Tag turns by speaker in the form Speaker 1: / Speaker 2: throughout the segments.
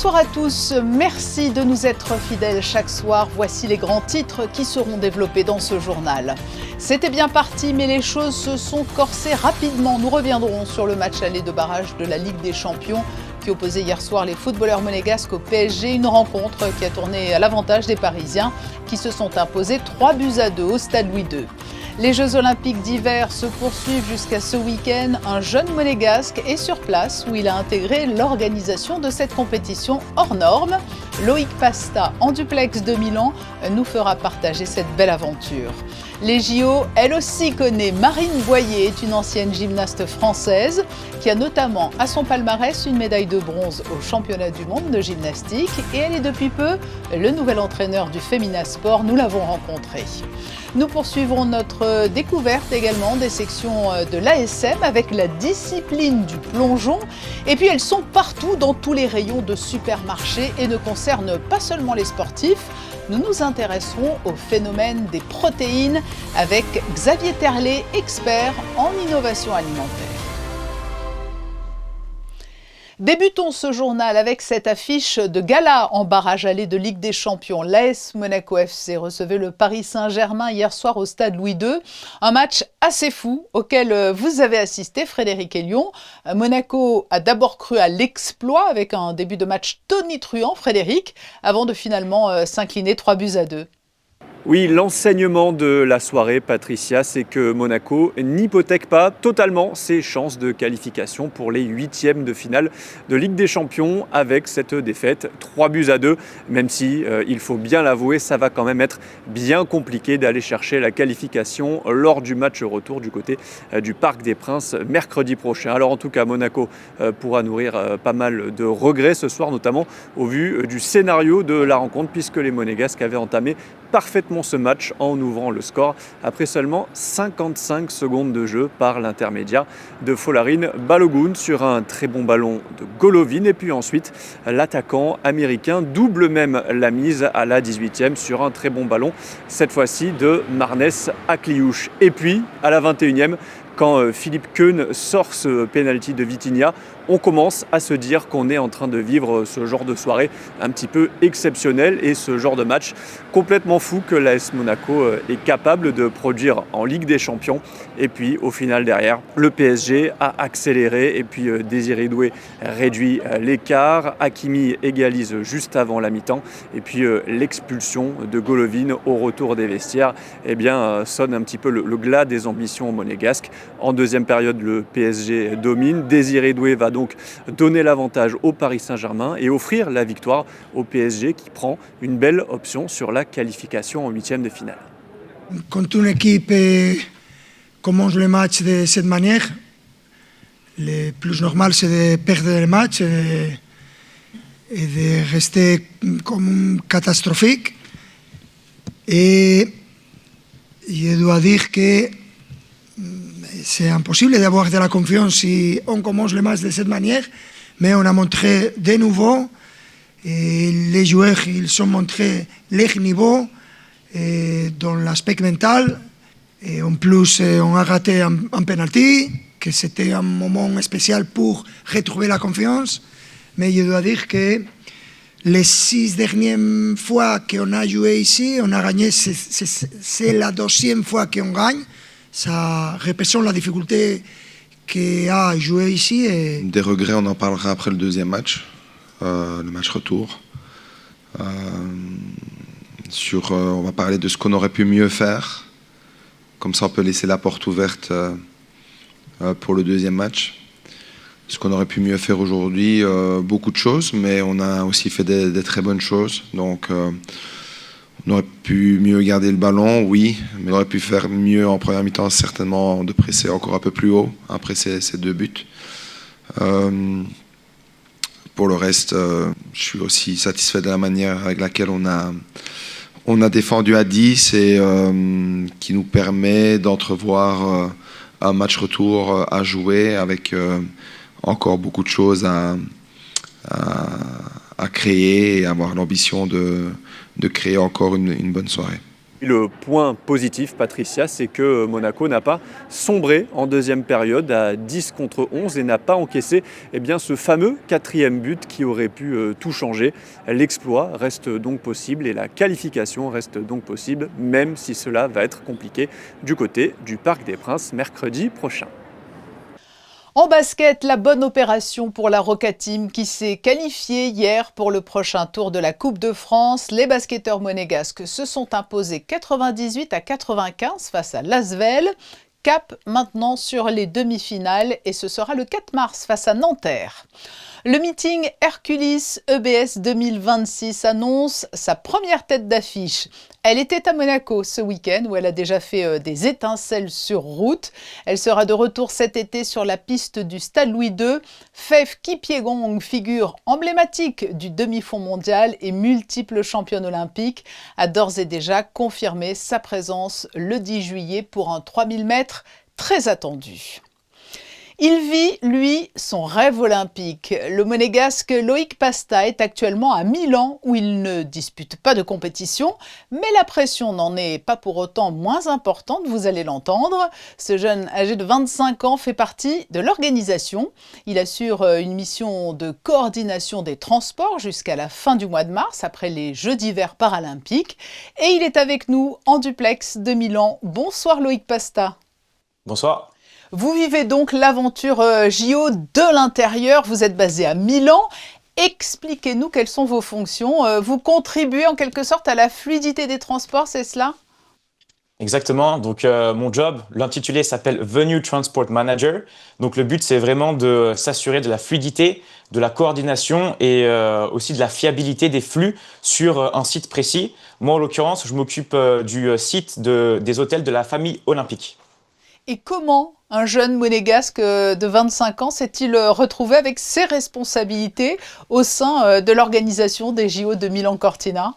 Speaker 1: Bonsoir à tous, merci de nous être fidèles chaque soir. Voici les grands titres qui seront développés dans ce journal. C'était bien parti, mais les choses se sont corsées rapidement. Nous reviendrons sur le match aller de barrage de la Ligue des Champions qui opposait hier soir les footballeurs monégasques au PSG. Une rencontre qui a tourné à l'avantage des Parisiens qui se sont imposés 3-2 au stade Louis II. Les Jeux Olympiques d'hiver se poursuivent jusqu'à ce week-end. Un jeune monégasque est sur place où il a intégré l'organisation de cette compétition hors norme. Loïc Pasta, en duplex de Milan, nous fera partager cette belle aventure. Les JO, elle aussi connaît. Marine Boyer est une ancienne gymnaste française qui a notamment à son palmarès une médaille de bronze au championnat du monde de gymnastique et elle est depuis peu le nouvel entraîneur du Femina Sport. Nous l'avons rencontré. Nous poursuivrons notre découverte également des sections de l'ASM avec la discipline du plongeon. Et puis elles sont partout dans tous les rayons de supermarchés et ne concernent pas seulement les sportifs. Nous nous intéresserons au phénomène des protéines avec Xavier Terlet, expert en innovation alimentaire. Débutons ce journal avec cette affiche de gala en barrage aller de Ligue des Champions. L'AS Monaco FC recevait le Paris Saint-Germain hier soir au stade Louis II. Un match assez fou auquel vous avez assisté, Frédéric Elion. Monaco a d'abord cru à l'exploit avec un début de match tonitruant, Frédéric, avant de finalement s'incliner 3-2.
Speaker 2: Oui, l'enseignement de la soirée, Patricia, c'est que Monaco n'hypothèque pas totalement ses chances de qualification pour les huitièmes de finale de Ligue des Champions avec cette défaite 3-2. Même si, il faut bien l'avouer, ça va quand même être bien compliqué d'aller chercher la qualification lors du match retour du côté du Parc des Princes mercredi prochain. Alors en tout cas, Monaco pourra nourrir pas mal de regrets ce soir, notamment au vu du scénario de la rencontre, puisque les Monégasques avaient entamé parfaitement ce match en ouvrant le score après seulement 55 secondes de jeu par l'intermédiaire de Folarin Balogun sur un très bon ballon de Golovin. Et puis ensuite, l'attaquant américain double même la mise à la 18e sur un très bon ballon, cette fois-ci de Marnes Akliouche. Et puis, à la 21e, quand Philippe Keun sort ce pénalty de Vitinha, on commence à se dire qu'on est en train de vivre ce genre de soirée un petit peu exceptionnel et ce genre de match complètement fou que l'AS Monaco est capable de produire en Ligue des Champions. Et puis au final derrière, le PSG a accéléré et puis Désiré Doué réduit l'écart. Hakimi égalise juste avant la mi-temps et puis l'expulsion de Golovin au retour des vestiaires sonne un petit peu le glas des ambitions monégasques. En deuxième période, le PSG domine. Désiré Doué va donc donner l'avantage au Paris Saint-Germain et offrir la victoire au PSG qui prend une belle option sur la qualification en huitième de finale.
Speaker 3: Quand une équipe commence le match de cette manière, le plus normal c'est de perdre le match et de rester comme catastrophique. Et je dois dire que c'est impossible d'avoir de la confiance si on commence le match de cette manière, mais on a montré de nouveau, et les joueurs ils ont montré leur niveau dans l'aspect mental, et en plus on a raté un penalty, que c'était un moment spécial pour retrouver la confiance, mais je dois dire que les 6 dernières fois qu'on a joué ici, on a gagné, c'est la deuxième fois qu'on gagne. Ça représente la difficulté qu'il a à jouer ici.
Speaker 4: Des regrets, on en parlera après le deuxième match, le match retour. On va parler de ce qu'on aurait pu mieux faire. Comme ça, on peut laisser la porte ouverte pour le deuxième match. Ce qu'on aurait pu mieux faire aujourd'hui, beaucoup de choses, mais on a aussi fait des très bonnes choses. Donc, on aurait pu mieux garder le ballon, oui, mais on aurait pu faire mieux en première mi-temps, certainement de presser encore un peu plus haut après ces 2 buts. Pour le reste, je suis aussi satisfait de la manière avec laquelle on a défendu à 10 et qui nous permet d'entrevoir un match retour à jouer avec encore beaucoup de choses à créer et avoir l'ambition de créer encore une bonne soirée.
Speaker 2: Le point positif, Patricia, c'est que Monaco n'a pas sombré en deuxième période à 10 contre 11 et n'a pas encaissé ce fameux 4e but qui aurait pu tout changer. L'exploit reste donc possible et la qualification reste donc possible, même si cela va être compliqué du côté du Parc des Princes mercredi prochain.
Speaker 1: En basket, la bonne opération pour la Roca Team qui s'est qualifiée hier pour le prochain tour de la Coupe de France. Les basketteurs monégasques se sont imposés 98-95 face à l'Asvel. Cap maintenant sur les demi-finales et ce sera le 4 mars face à Nanterre. Le meeting Hercules EBS 2026 annonce sa première tête d'affiche. Elle était à Monaco ce week-end où elle a déjà fait des étincelles sur route. Elle sera de retour cet été sur la piste du Stade Louis II. Faith Kipyegon, figure emblématique du demi-fond mondial et multiple championne olympique, a d'ores et déjà confirmé sa présence le 10 juillet pour un 3000 mètres très attendu. Il vit, lui, son rêve olympique. Le monégasque Loïc Pasta est actuellement à Milan où il ne dispute pas de compétition, mais la pression n'en est pas pour autant moins importante, vous allez l'entendre. Ce jeune âgé de 25 ans fait partie de l'organisation. Il assure une mission de coordination des transports jusqu'à la fin du mois de mars, après les Jeux d'hiver paralympiques. Et il est avec nous en duplex de Milan. Bonsoir Loïc Pasta.
Speaker 5: Bonsoir.
Speaker 1: Vous vivez donc l'aventure JO de l'intérieur, vous êtes basé à Milan. Expliquez-nous quelles sont vos fonctions. Vous contribuez en quelque sorte à la fluidité des transports, c'est cela ?
Speaker 5: Exactement. Donc mon job, l'intitulé s'appelle Venue Transport Manager. Donc le but, c'est vraiment de s'assurer de la fluidité, de la coordination et aussi de la fiabilité des flux sur un site précis. Moi, en l'occurrence, je m'occupe du site des hôtels de la famille olympique.
Speaker 1: Et comment un jeune monégasque de 25 ans s'est-il retrouvé avec ses responsabilités au sein de l'organisation des JO de Milan-Cortina ?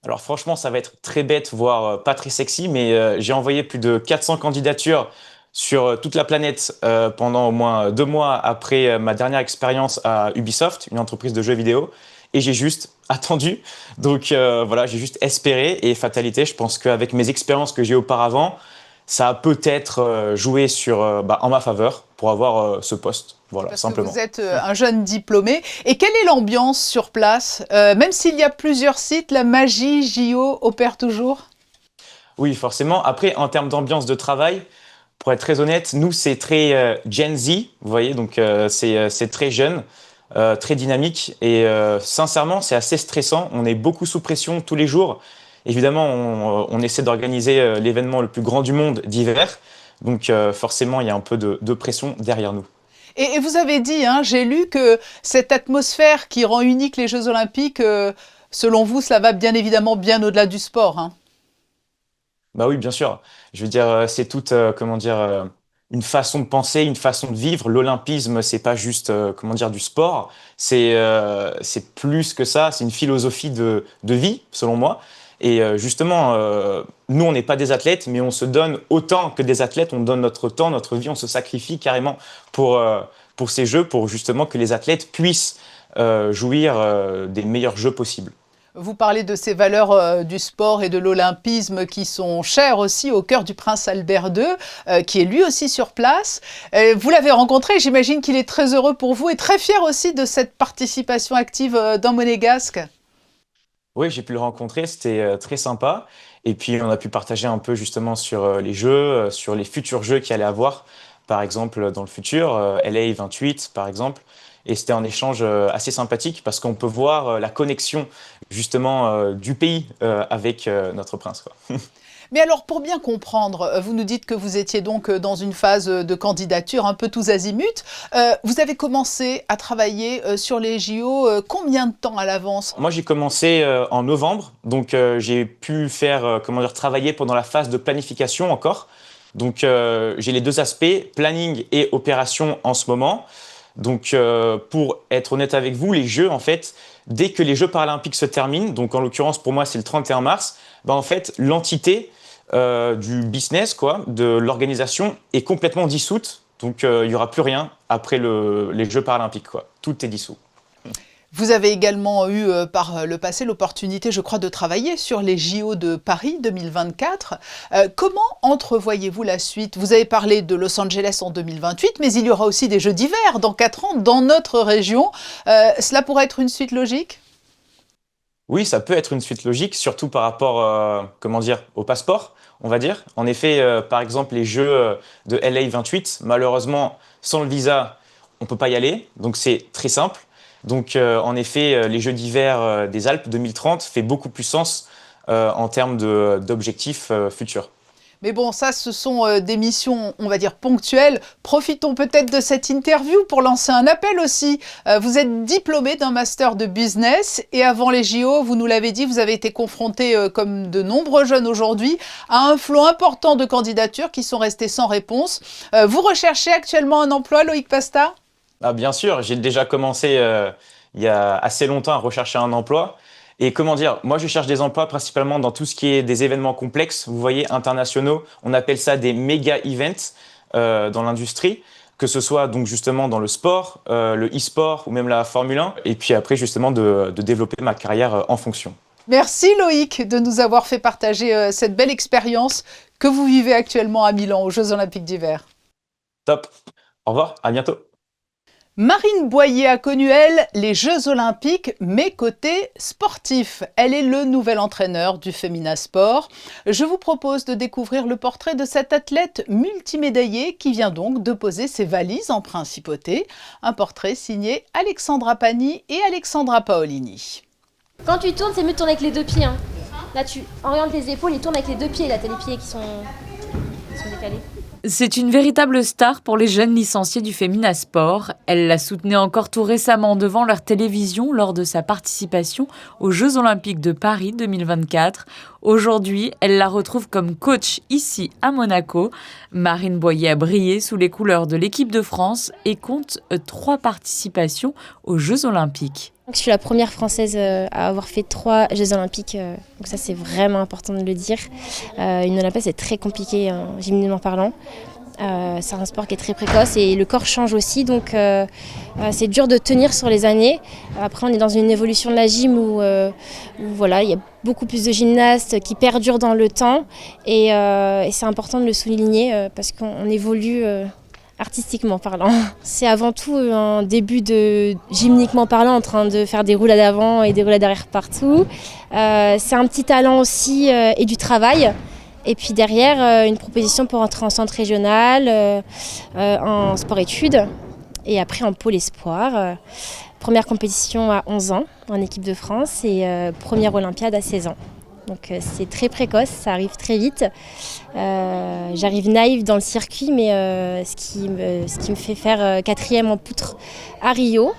Speaker 5: Alors franchement, ça va être très bête, voire pas très sexy, mais j'ai envoyé plus de 400 candidatures sur toute la planète pendant au moins 2 mois après ma dernière expérience à Ubisoft, une entreprise de jeux vidéo, et j'ai juste attendu. Donc voilà, j'ai juste espéré et fatalité, je pense qu'avec mes expériences que j'ai auparavant, ça a peut-être joué en ma faveur pour avoir ce poste. Voilà,
Speaker 1: Parce
Speaker 5: simplement.
Speaker 1: que vous êtes un jeune diplômé. Et quelle est l'ambiance sur place ? Même s'il y a plusieurs sites, la magie JO opère toujours ?
Speaker 5: Oui, forcément. Après, en termes d'ambiance de travail, pour être très honnête, nous, c'est très Gen Z, vous voyez, donc c'est très jeune, très dynamique. Et sincèrement, c'est assez stressant. On est beaucoup sous pression tous les jours. Évidemment, on essaie d'organiser l'événement le plus grand du monde d'hiver. Donc forcément, il y a un peu de pression derrière nous.
Speaker 1: Et vous avez dit, j'ai lu que cette atmosphère qui rend unique les Jeux Olympiques, selon vous, cela va bien évidemment bien au-delà du sport.
Speaker 5: Bah oui, bien sûr. Je veux dire, c'est toute, une façon de penser, une façon de vivre. L'olympisme, c'est pas juste, du sport. C'est plus que ça. C'est une philosophie de vie, selon moi. Et justement, nous, on n'est pas des athlètes, mais on se donne autant que des athlètes. On donne notre temps, notre vie, on se sacrifie carrément pour ces Jeux, pour justement que les athlètes puissent jouir des meilleurs Jeux possibles.
Speaker 1: Vous parlez de ces valeurs du sport et de l'olympisme qui sont chères aussi au cœur du prince Albert II, qui est lui aussi sur place. Vous l'avez rencontré, j'imagine qu'il est très heureux pour vous et très fier aussi de cette participation active d'un monégasque.
Speaker 5: Oui, j'ai pu le rencontrer, c'était très sympa. Et puis, on a pu partager un peu justement sur les jeux, sur les futurs jeux qu'il allait avoir. Par exemple, dans le futur, LA 28, par exemple. Et c'était un échange assez sympathique parce qu'on peut voir la connexion justement du pays avec notre prince, quoi.
Speaker 1: Mais alors, pour bien comprendre, vous nous dites que vous étiez donc dans une phase de candidature un peu tous azimuts. Vous avez commencé à travailler sur les JO combien de temps à l'avance ?
Speaker 5: Moi, j'ai commencé en novembre, donc j'ai pu faire, travailler pendant la phase de planification encore. Donc, j'ai les 2 aspects, planning et opération en ce moment. Donc, pour être honnête avec vous, les Jeux, en fait, dès que les Jeux paralympiques se terminent, donc en l'occurrence pour moi c'est le 31 mars, en fait l'entité du business, de l'organisation est complètement dissoute. Donc il n'y aura plus rien après les Jeux paralympiques, Tout est dissous.
Speaker 1: Vous avez également eu par le passé l'opportunité, je crois, de travailler sur les JO de Paris 2024. Comment entrevoyez-vous la suite? Vous avez parlé de Los Angeles en 2028, mais il y aura aussi des Jeux d'hiver dans 4 ans dans notre région. Cela pourrait être une suite logique?
Speaker 5: Oui, ça peut être une suite logique, surtout par rapport, au passeport, on va dire. En effet, par exemple, les Jeux de LA 28, malheureusement, sans le visa, on peut pas y aller. Donc, c'est très simple. Donc, en effet, les Jeux d'hiver des Alpes 2030 fait beaucoup plus sens en termes d'objectifs futurs.
Speaker 1: Mais bon, ça, ce sont des missions, on va dire, ponctuelles. Profitons peut-être de cette interview pour lancer un appel aussi. Vous êtes diplômé d'un master de business et avant les JO, vous nous l'avez dit, vous avez été confronté, comme de nombreux jeunes aujourd'hui, à un flot important de candidatures qui sont restées sans réponse. Vous recherchez actuellement un emploi, Loïc Pasta?
Speaker 5: Ah, bien sûr, j'ai déjà commencé il y a assez longtemps à rechercher un emploi. Et moi je cherche des emplois principalement dans tout ce qui est des événements complexes, vous voyez, internationaux. On appelle ça des méga events dans l'industrie, que ce soit donc justement dans le sport, le e-sport ou même la Formule 1. Et puis après justement de développer ma carrière en fonction.
Speaker 1: Merci Loïc de nous avoir fait partager cette belle expérience que vous vivez actuellement à Milan aux Jeux Olympiques d'hiver.
Speaker 5: Top. Au revoir, à bientôt.
Speaker 1: Marine Boyer a connu, elle, les Jeux Olympiques, mais côté sportif. Elle est le nouvel entraîneur du Femina Sport. Je vous propose de découvrir le portrait de cette athlète multimédaillée qui vient donc de poser ses valises en principauté. Un portrait signé Alexandra Pani et Alexandra Paolini.
Speaker 6: Quand tu tournes, c'est mieux de tourner avec les 2 pieds. Hein. Là, tu orientes les épaules et tournes avec les 2 pieds. Là, t'as les pieds qui sont décalés.
Speaker 7: C'est une véritable star pour les jeunes licenciés du Femina Sport. Elle la soutenait encore tout récemment devant leur télévision lors de sa participation aux Jeux Olympiques de Paris 2024. Aujourd'hui, elle la retrouve comme coach ici à Monaco. Marine Boyer a brillé sous les couleurs de l'équipe de France et compte 3 participations aux Jeux Olympiques.
Speaker 6: Je suis la première Française à avoir fait 3 Jeux Olympiques, donc ça c'est vraiment important de le dire. Une Olympiade c'est très compliqué, gymnastiquement parlant. C'est un sport qui est très précoce et le corps change aussi, donc c'est dur de tenir sur les années. Après on est dans une évolution de la gym où voilà, il y a beaucoup plus de gymnastes qui perdurent dans le temps et c'est important de le souligner parce qu'on évolue artistiquement parlant. C'est avant tout un début de gymniquement parlant en train de faire des roulades avant et des roulades arrière partout. C'est un petit talent aussi et du travail. Et puis derrière, une proposition pour entrer en centre régional, en sport-études et après en pôle espoir. Première compétition à 11 ans en équipe de France et première Olympiade à 16 ans. Donc c'est très précoce, ça arrive très vite. J'arrive naïve dans le circuit, mais ce qui me fait faire 4e en poutre à Rio.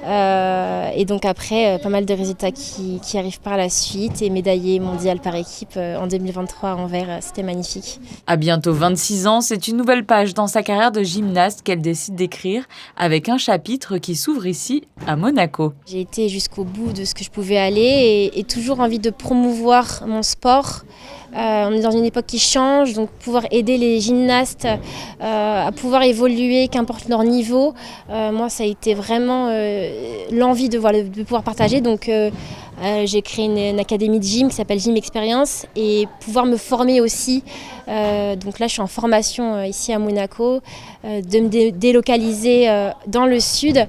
Speaker 6: Et donc après, pas mal de résultats qui arrivent par la suite et médaillé mondial par équipe en 2023 à Anvers, c'était magnifique.
Speaker 7: À bientôt 26 ans, c'est une nouvelle page dans sa carrière de gymnaste qu'elle décide d'écrire avec un chapitre qui s'ouvre ici à Monaco.
Speaker 6: J'ai été jusqu'au bout de ce que je pouvais aller et toujours envie de promouvoir mon sport. On est dans une époque qui change, donc pouvoir aider les gymnastes à pouvoir évoluer, qu'importe leur niveau. Moi, ça a été vraiment l'envie de pouvoir partager. Donc, j'ai créé une académie de gym qui s'appelle Gym Experience et pouvoir me former aussi. Donc là, je suis en formation ici à Monaco, de me délocaliser dans le sud.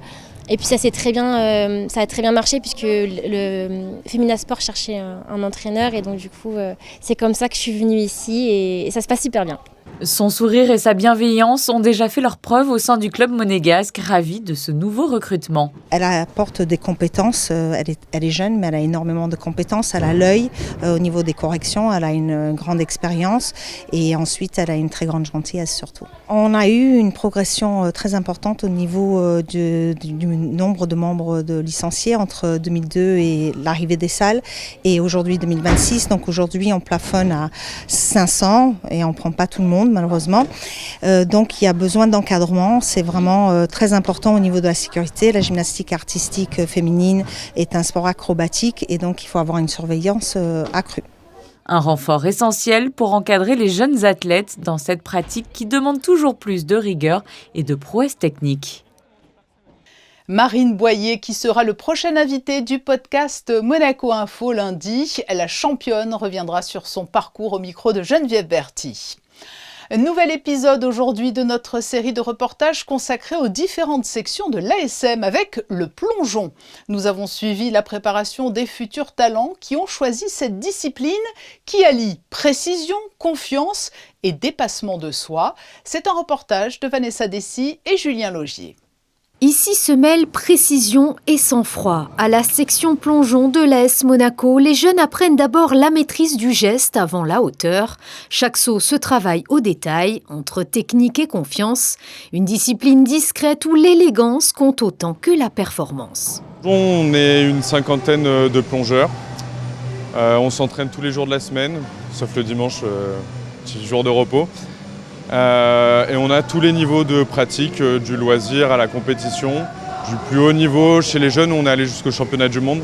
Speaker 6: Et puis ça a très bien marché puisque le Femina Sport cherchait un entraîneur et donc du coup c'est comme ça que je suis venue ici et ça se passe super bien.
Speaker 7: Son sourire et sa bienveillance ont déjà fait leur preuve au sein du club monégasque, ravi de ce nouveau recrutement.
Speaker 8: Elle apporte des compétences, elle est jeune mais elle a énormément de compétences, elle a l'œil au niveau des corrections, elle a une grande expérience et ensuite elle a une très grande gentillesse surtout. On a eu une progression très importante au niveau du nombre de membres de licenciés entre 2002 et l'arrivée des salles et aujourd'hui 2026. Donc aujourd'hui on plafonne à 500 et on ne prend pas tout le monde malheureusement. Donc il y a besoin d'encadrement, c'est vraiment très important au niveau de la sécurité. La gymnastique artistique féminine est un sport acrobatique et donc il faut avoir une surveillance accrue.
Speaker 7: Un renfort essentiel pour encadrer les jeunes athlètes dans cette pratique qui demande toujours plus de rigueur et de prouesse technique.
Speaker 1: Marine Boyer, qui sera le prochain invité du podcast Monaco Info lundi. La championne reviendra sur son parcours au micro de Geneviève Berthy. Nouvel épisode aujourd'hui de notre série de reportages consacrée aux différentes sections de l'ASM avec le plongeon. Nous avons suivi la préparation des futurs talents qui ont choisi cette discipline qui allie précision, confiance et dépassement de soi. C'est un reportage de Vanessa Dessy et Julien Laugier.
Speaker 9: Ici se mêlent précision et sang-froid. À la section plongeon de l'AS Monaco, les jeunes apprennent d'abord la maîtrise du geste avant la hauteur. Chaque saut se travaille au détail, entre technique et confiance. Une discipline discrète où l'élégance compte autant que la performance.
Speaker 10: On est une cinquantaine de plongeurs. On s'entraîne tous les jours de la semaine, sauf le dimanche, petit jour de repos. Et on a tous les niveaux de pratique, du loisir à la compétition. Du plus haut niveau, chez les jeunes, on est allé jusqu'au championnat du monde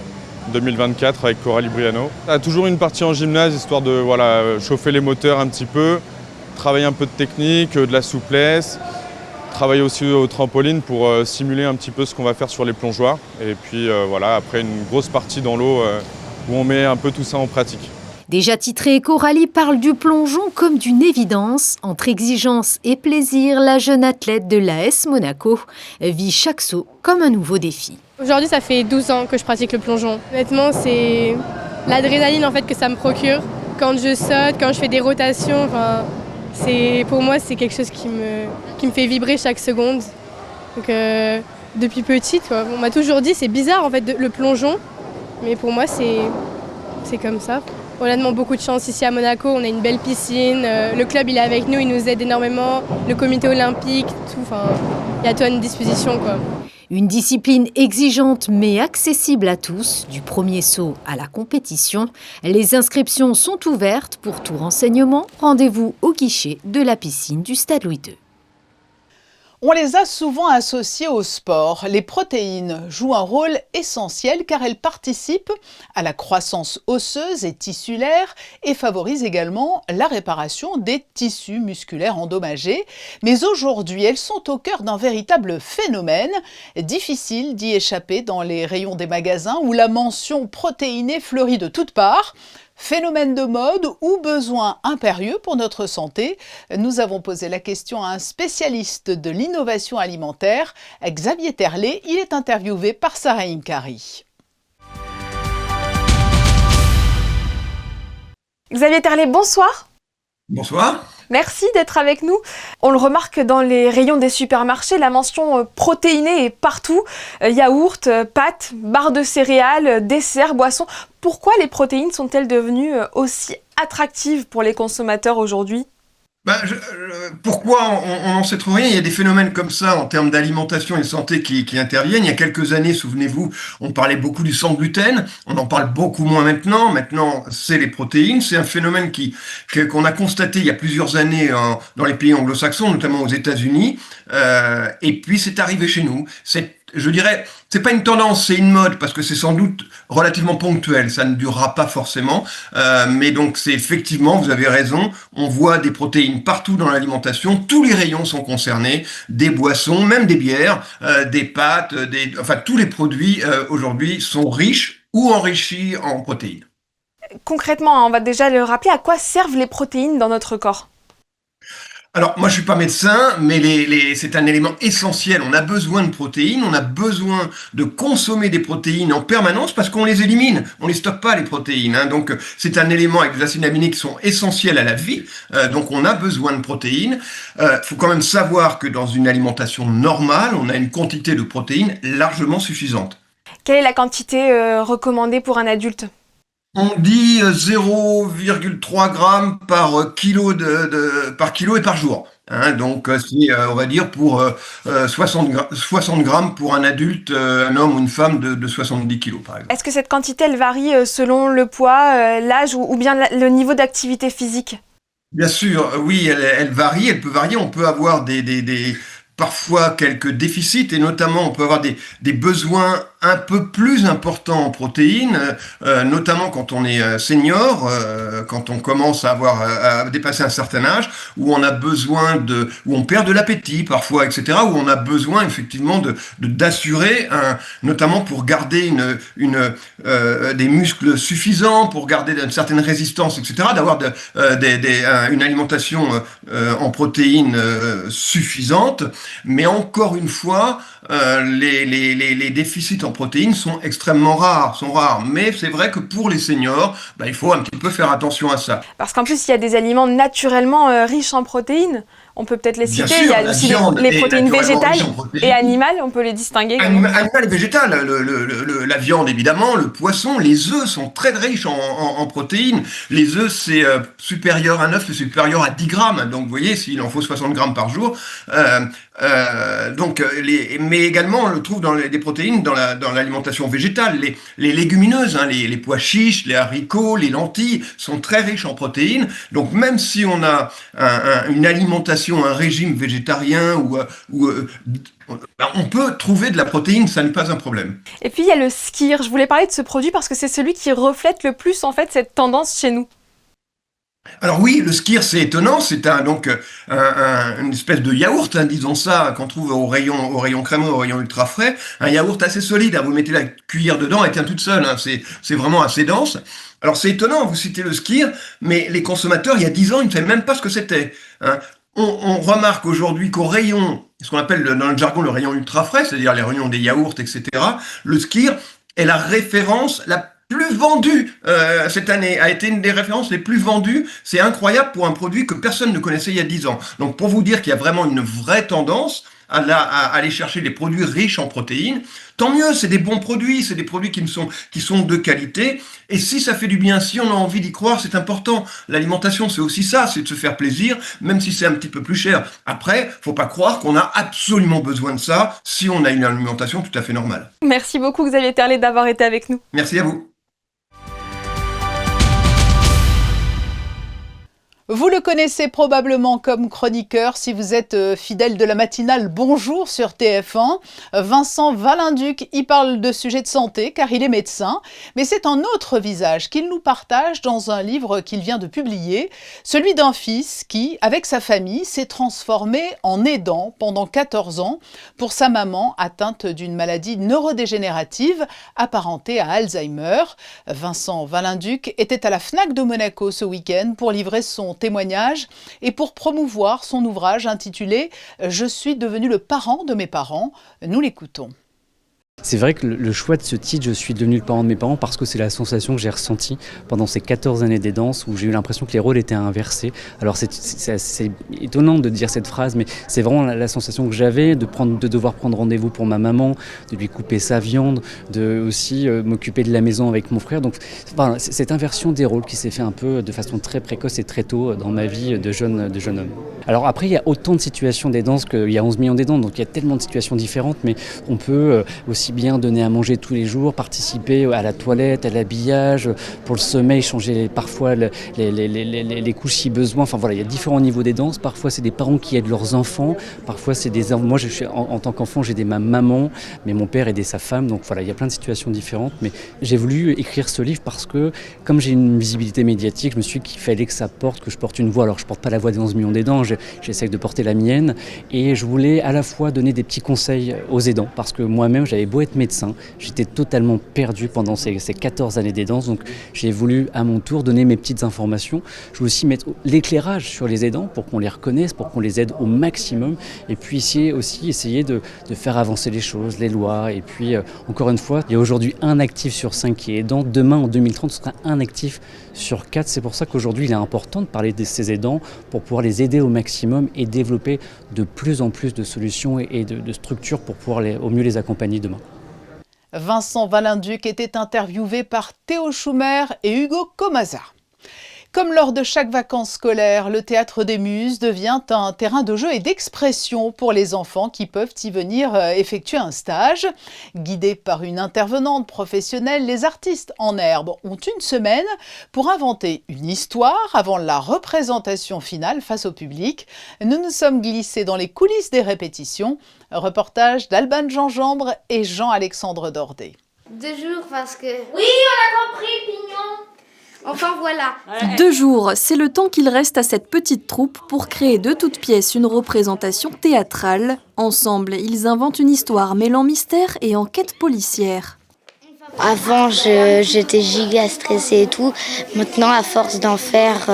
Speaker 10: 2024 avec Coralie Briano. On a toujours une partie en gymnase, histoire de chauffer les moteurs un petit peu, travailler un peu de technique, de la souplesse, travailler aussi au trampoline pour simuler un petit peu ce qu'on va faire sur les plongeoires. Et puis après une grosse partie dans l'eau où on met un peu tout ça en pratique.
Speaker 9: Déjà titrée, Coralie parle du plongeon comme d'une évidence. Entre exigence et plaisir, la jeune athlète de l'AS Monaco vit chaque saut comme un nouveau défi.
Speaker 11: Aujourd'hui, ça fait 12 ans que je pratique le plongeon. Honnêtement, c'est l'adrénaline que ça me procure. Quand je saute, quand je fais des rotations, pour moi, c'est quelque chose qui me fait vibrer chaque seconde. Donc, depuis petite, on m'a toujours dit, c'est bizarre le plongeon, mais pour moi, c'est comme ça. On a beaucoup de chance ici à Monaco, on a une belle piscine, le club il est avec nous, il nous aide énormément, le comité olympique, tout, il y a tout à notre disposition.
Speaker 9: Une discipline exigeante mais accessible à tous, du premier saut à la compétition. Les inscriptions sont ouvertes pour tout renseignement. Rendez-vous au guichet de la piscine du Stade Louis II.
Speaker 1: On les a souvent associés au sport. Les protéines jouent un rôle essentiel car elles participent à la croissance osseuse et tissulaire et favorisent également la réparation des tissus musculaires endommagés. Mais aujourd'hui, elles sont au cœur d'un véritable phénomène. Difficile d'y échapper dans les rayons des magasins où la mention protéinée fleurit de toutes parts. Phénomène de mode ou besoin impérieux pour notre santé? Nous avons posé la question à un spécialiste de l'innovation alimentaire, Xavier Terlet. Il est interviewé par Sarah Inkari.
Speaker 12: Xavier Terlet, bonsoir.
Speaker 13: Bonsoir.
Speaker 12: Merci d'être avec nous. On le remarque dans les rayons des supermarchés, la mention protéinée est partout. Yaourt, pâtes, barres de céréales, desserts, boissons. Pourquoi les protéines sont-elles devenues aussi attractives pour les consommateurs aujourd'hui ?
Speaker 13: Pourquoi on n'en sait trop rien. Il y a des phénomènes comme ça en termes d'alimentation et de santé qui interviennent. Il y a quelques années, souvenez-vous, on parlait beaucoup du sans gluten. On en parle beaucoup moins maintenant. Maintenant, c'est les protéines. C'est un phénomène qu'on a constaté il y a plusieurs années dans les pays anglo-saxons, notamment aux États-Unis. Et puis, c'est arrivé chez nous. Je dirais, c'est pas une tendance, c'est une mode, parce que c'est sans doute relativement ponctuel, ça ne durera pas forcément, mais donc c'est effectivement, vous avez raison, on voit des protéines partout dans l'alimentation, tous les rayons sont concernés, des boissons, même des bières, des pâtes, tous les produits aujourd'hui sont riches ou enrichis en protéines.
Speaker 12: Concrètement, on va déjà le rappeler, à quoi servent les protéines dans notre corps ?
Speaker 13: Alors, moi, je suis pas médecin, mais c'est un élément essentiel. On a besoin de protéines, on a besoin de consommer des protéines en permanence parce qu'on les élimine. On les stocke pas, les protéines. Donc, c'est un élément avec des acides aminés qui sont essentiels à la vie. Donc, on a besoin de protéines. Faut quand même savoir que dans une alimentation normale, on a une quantité de protéines largement suffisante.
Speaker 12: Quelle est la quantité recommandée pour un adulte ?
Speaker 13: On dit 0,3 grammes par kilo par kilo et par jour. Donc c'est, on va dire, pour 60 grammes pour un adulte, un homme ou une femme de 70 kilos, par exemple.
Speaker 12: Est-ce que cette quantité, elle varie selon le poids, l'âge ou bien le niveau d'activité physique ?
Speaker 13: Bien sûr, oui, elle varie, elle peut varier. On peut avoir parfois quelques déficits et notamment on peut avoir des besoins un peu plus important en protéines, notamment quand on est senior, quand on commence à dépasser un certain âge, où on a besoin où on perd de l'appétit parfois, etc., où on a besoin effectivement d'assurer, notamment pour garder des muscles suffisants, pour garder une certaine résistance, etc., d'avoir une alimentation en protéines suffisante. Mais encore une fois, les déficits en protéines sont extrêmement rares. Mais c'est vrai que pour les seniors, il faut un petit peu faire attention à ça.
Speaker 12: Parce qu'en plus, il y a des aliments naturellement riches en protéines. On peut peut-être les citer. Il y a aussi les protéines végétales et animales, on peut les distinguer.
Speaker 13: Animales et végétales. La viande, évidemment, le poisson, les œufs sont très riches en protéines. Les œufs, c'est supérieur à 9, c'est supérieur à 10 grammes. Donc, vous voyez, s'il en faut 60 grammes par jour. Mais également, on le trouve dans des protéines dans l'alimentation végétale. Les légumineuses, les pois chiches, les haricots, les lentilles sont très riches en protéines. Donc, même si on a une alimentation, un régime végétarien on peut trouver de la protéine, ça n'est pas un problème.
Speaker 12: Et puis il y a le Skyr. Je voulais parler de ce produit parce que c'est celui qui reflète le plus en fait cette tendance chez nous.
Speaker 13: Alors oui, le Skyr, c'est étonnant, c'est une espèce de yaourt, disons ça, qu'on trouve au rayon crémeux, au rayon ultra frais, un yaourt assez solide, vous mettez la cuillère dedans, elle tient toute seule, c'est vraiment assez dense. Alors c'est étonnant, vous citez le Skyr, mais les consommateurs, il y a 10 ans, ils ne savaient même pas ce que c'était. On remarque aujourd'hui qu'au rayon, ce qu'on appelle dans le jargon le rayon ultra frais, c'est-à-dire les rayons des yaourts, etc., le Skyr est la référence la plus vendue cette année, a été une des références les plus vendues. C'est incroyable pour un produit que personne ne connaissait il y a 10 ans. Donc pour vous dire qu'il y a vraiment une vraie tendance à aller chercher des produits riches en protéines, tant mieux, c'est des bons produits, c'est des produits qui sont de qualité. Et si ça fait du bien, si on a envie d'y croire, c'est important. L'alimentation, c'est aussi ça, c'est de se faire plaisir, même si c'est un petit peu plus cher. Après, faut pas croire qu'on a absolument besoin de ça si on a une alimentation tout à fait normale.
Speaker 12: Merci beaucoup Xavier Terlet d'avoir été avec nous.
Speaker 13: Merci à vous.
Speaker 1: Vous le connaissez probablement comme chroniqueur si vous êtes fidèle de la matinale Bonjour sur TF1. Vincent Valenduc y parle de sujets de santé car il est médecin. Mais c'est un autre visage qu'il nous partage dans un livre qu'il vient de publier. Celui d'un fils qui, avec sa famille, s'est transformé en aidant pendant 14 ans pour sa maman atteinte d'une maladie neurodégénérative apparentée à Alzheimer. Vincent Valenduc était à la Fnac de Monaco ce week-end pour livrer son témoignage et pour promouvoir son ouvrage intitulé « Je suis devenu le parent de mes parents ». Nous l'écoutons.
Speaker 14: C'est vrai que le choix de ce titre, je suis devenu le parent de mes parents, parce que c'est la sensation que j'ai ressentie pendant ces 14 années d'aidance où j'ai eu l'impression que les rôles étaient inversés. Alors c'est assez étonnant de dire cette phrase, mais c'est vraiment la sensation que j'avais de devoir prendre rendez-vous pour ma maman, de lui couper sa viande, de aussi m'occuper de la maison avec mon frère. Donc voilà, cette inversion des rôles qui s'est fait un peu de façon très précoce et très tôt dans ma vie de jeune homme. Alors après, il y a autant de situations d'aidance qu'il y a 11 millions d'aidants, donc il y a tellement de situations différentes, mais on peut aussi bien donner à manger tous les jours, participer à la toilette, à l'habillage, pour le sommeil, changer parfois les couches si besoin. Enfin voilà, il y a différents niveaux d'aidance. Parfois c'est des parents qui aident leurs enfants, parfois c'est des... Moi en tant qu'enfant j'ai aidé ma maman, mais mon père aidait sa femme, donc voilà, il y a plein de situations différentes. Mais j'ai voulu écrire ce livre parce que comme j'ai une visibilité médiatique, je me suis dit qu'il fallait que je porte une voix. Alors je porte pas la voix des 11 millions d'aidants, j'essaie de porter la mienne, et je voulais à la fois donner des petits conseils aux aidants, parce que moi-même j'avais beau être médecin, j'étais totalement perdu pendant ces 14 années d'aidance, donc j'ai voulu à mon tour donner mes petites informations. Je voulais aussi mettre l'éclairage sur les aidants pour qu'on les reconnaisse, pour qu'on les aide au maximum, et puis essayer de faire avancer les choses, les lois, et puis encore une fois, il y a aujourd'hui un actif sur 5 qui est aidant, demain en 2030 ce sera un actif sur 4, c'est pour ça qu'aujourd'hui il est important de parler de ces aidants pour pouvoir les aider au maximum et développer de plus en plus de solutions et de structures pour pouvoir au mieux les accompagner demain.
Speaker 1: Vincent Valenduc était interviewé par Théo Schumer et Hugo Comasa. Comme lors de chaque vacances scolaires, le Théâtre des Muses devient un terrain de jeu et d'expression pour les enfants qui peuvent y venir effectuer un stage. Guidés par une intervenante professionnelle, les artistes en herbe ont une semaine pour inventer une histoire avant la représentation finale face au public. Nous nous sommes glissés dans les coulisses des répétitions. Reportage d'Alban Jean-Jambre et Jean-Alexandre Dordet.
Speaker 15: 2 jours parce que... Oui, on a compris, Pignon. Enfin voilà.
Speaker 16: 2 jours, c'est le temps qu'il reste à cette petite troupe pour créer de toutes pièces une représentation théâtrale. Ensemble, ils inventent une histoire mêlant mystère et enquête policière.
Speaker 15: Avant, j'étais giga stressée et tout. Maintenant, à force d'en faire,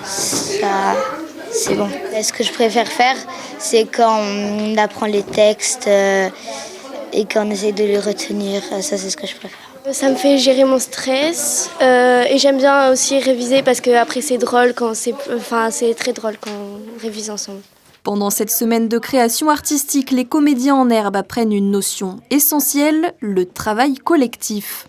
Speaker 15: c'est bon. Ce que je préfère faire, c'est quand on apprend les textes et qu'on essaie de les retenir. Ça, c'est ce que je préfère.
Speaker 17: Ça me fait gérer mon stress et j'aime bien aussi réviser parce que après c'est drôle c'est très drôle quand on révise ensemble.
Speaker 16: Pendant cette semaine de création artistique, les comédiens en herbe apprennent une notion essentielle, le travail collectif.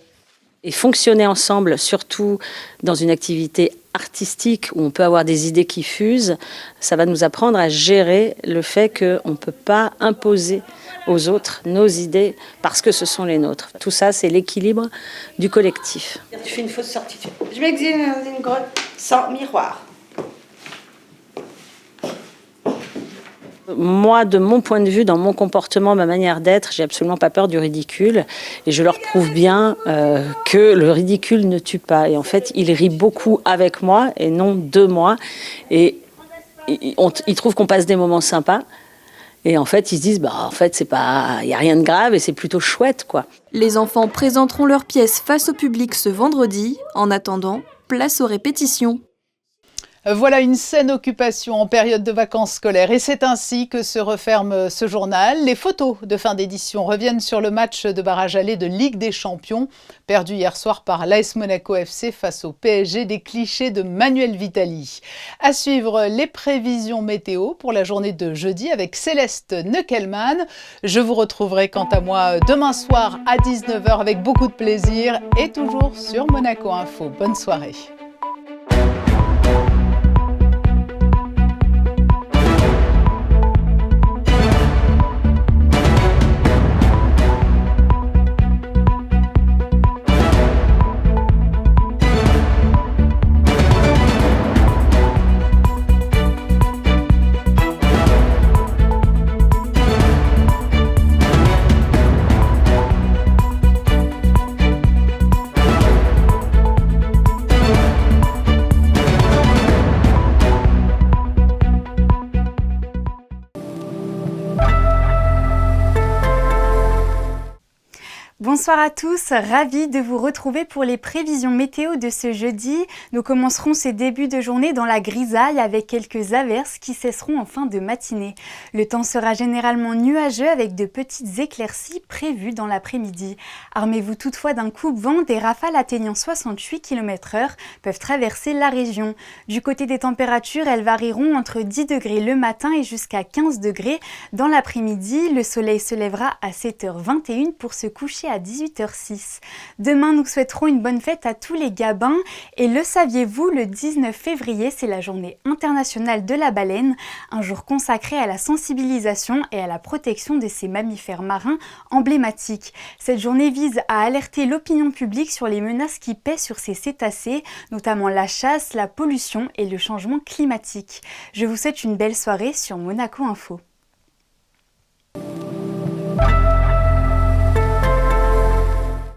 Speaker 18: Et fonctionner ensemble, surtout dans une activité artistique où on peut avoir des idées qui fusent, ça va nous apprendre à gérer le fait qu'on ne peut pas imposer aux autres nos idées parce que ce sont les nôtres. Tout ça, c'est l'équilibre du collectif.
Speaker 19: Tu fais une fausse sortie. Je m'exile dans une grotte sans miroir.
Speaker 18: Moi, de mon point de vue, dans mon comportement, ma manière d'être, j'ai absolument pas peur du ridicule. Et je leur prouve bien que le ridicule ne tue pas. Et en fait, ils rient beaucoup avec moi et non de moi. Et ils trouvent qu'on passe des moments sympas. Et en fait, ils se disent, en fait, il n'y a rien de grave et c'est plutôt chouette, quoi.
Speaker 16: Les enfants présenteront leurs pièces face au public ce vendredi. En attendant, place aux répétitions.
Speaker 1: Voilà une saine occupation en période de vacances scolaires et c'est ainsi que se referme ce journal. Les photos de fin d'édition reviennent sur le match de barrage aller de Ligue des Champions, perdu hier soir par l'AS Monaco FC face au PSG, des clichés de Manuel Vitali. À suivre les prévisions météo pour la journée de jeudi avec Céleste Neukelman. Je vous retrouverai quant à moi demain soir à 19h avec beaucoup de plaisir et toujours sur Monaco Info. Bonne soirée.
Speaker 20: Bonsoir à tous, ravie de vous retrouver pour les prévisions météo de ce jeudi. Nous commencerons ces débuts de journée dans la grisaille avec quelques averses qui cesseront en fin de matinée. Le temps sera généralement nuageux avec de petites éclaircies prévues dans l'après-midi. Armez-vous toutefois d'un coupe-vent, des rafales atteignant 68 km/h peuvent traverser la région. Du côté des températures, elles varieront entre 10 degrés le matin et jusqu'à 15 degrés. Dans l'après-midi, le soleil se lèvera à 7h21 pour se coucher à 18h06. Demain, nous souhaiterons une bonne fête à tous les Gabins. Et le saviez-vous, le 19 février, c'est la journée internationale de la baleine, un jour consacré à la sensibilisation et à la protection de ces mammifères marins emblématiques. Cette journée vise à alerter l'opinion publique sur les menaces qui pèsent sur ces cétacés, notamment la chasse, la pollution et le changement climatique. Je vous souhaite une belle soirée sur Monaco Info.